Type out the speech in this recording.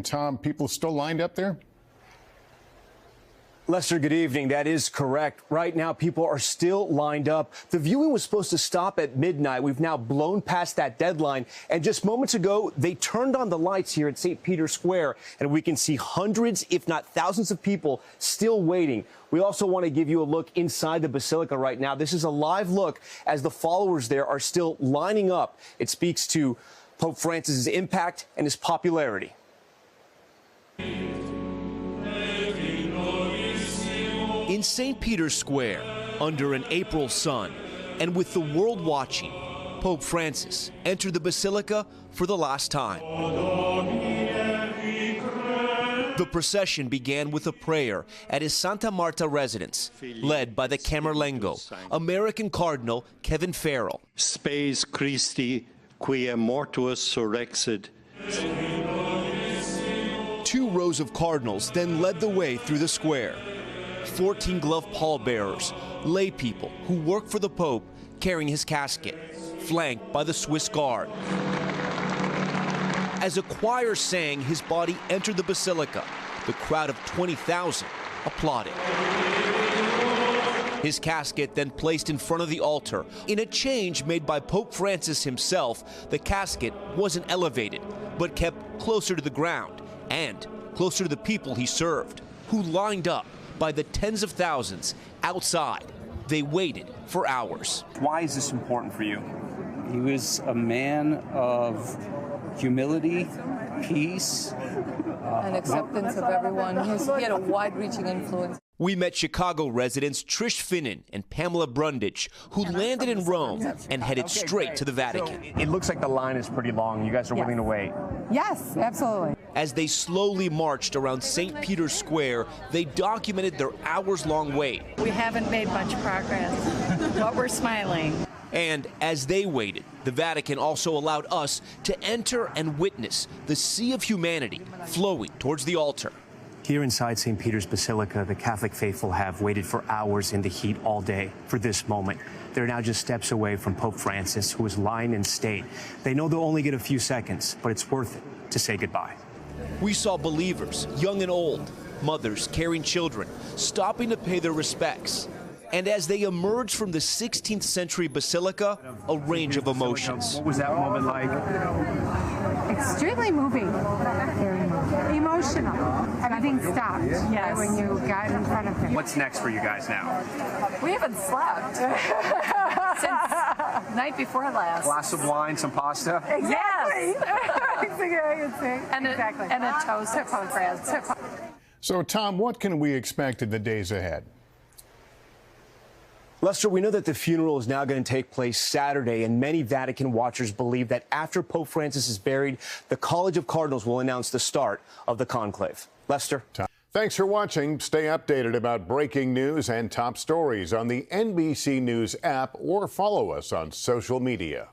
Tom, people still lined up there? Lester, good evening. That is correct. Right now, people are still lined up. The viewing was supposed to stop at midnight. We've now blown past that deadline. And just moments ago, they turned on the lights here at St. Peter's Square, and we can see hundreds, if not thousands of people still waiting. We also want to give you a look inside the Basilica right now. This is a live look as the followers there are still lining up. It speaks to Pope Francis's impact and his popularity. In St. Peter's Square, under an April sun, and with the world watching, Pope Francis entered the Basilica for the last time. The procession began with a prayer at his Santa Marta residence, led by the Camerlengo, American Cardinal Kevin Farrell. Spes Christi, quia mortuus surrexit. 2 rows of cardinals then led the way through the square. 14 gloved pallbearers, lay people who work for the Pope, carrying his casket, flanked by the Swiss Guard. As a choir sang, his body entered the Basilica. The crowd of 20,000 applauded. His casket then placed in front of the altar. In a change made by Pope Francis himself, the casket wasn't elevated, but kept closer to the ground and closer to the people he served, who lined up by the tens of thousands outside. They waited for hours. Why is this important for you? He was a man of humility, peace, and acceptance of everyone. He had a wide-reaching influence. We met Chicago residents Trish Finnan and Pamela Brundage, who landed in Rome and headed straight to the Vatican. So it looks like the line is pretty long. You guys are willing to wait? Yes, absolutely. As they slowly marched around St. Peter's Square, they documented their hours-long wait. We haven't made much progress, but we're smiling. And as they waited, the Vatican also allowed us to enter and witness the sea of humanity flowing towards the altar. Here inside St. Peter's Basilica, the Catholic faithful have waited for hours in the heat all day for this moment. They're now just steps away from Pope Francis, who is lying in state. They know they'll only get a few seconds, but it's worth it to say goodbye. We saw believers, young and old, mothers carrying children, stopping to pay their respects. And as they emerged from the 16th century Basilica, a range of emotions. What was that moment like? Extremely moving. Very moving. Emotional. Everything stopped when you got in front of him. What's next for you guys now? We haven't slept since night before last. Glass of wine, some pasta? Exactly. Exactly. And a toast to Pope Francis. So, Tom, what can we expect in the days ahead? Lester, we know that the funeral is now going to take place Saturday, and many Vatican watchers believe that after Pope Francis is buried, the College of Cardinals will announce the start of the conclave. Lester? Tom. Thanks for watching. Stay updated about breaking news and top stories on the NBC News app or follow us on social media.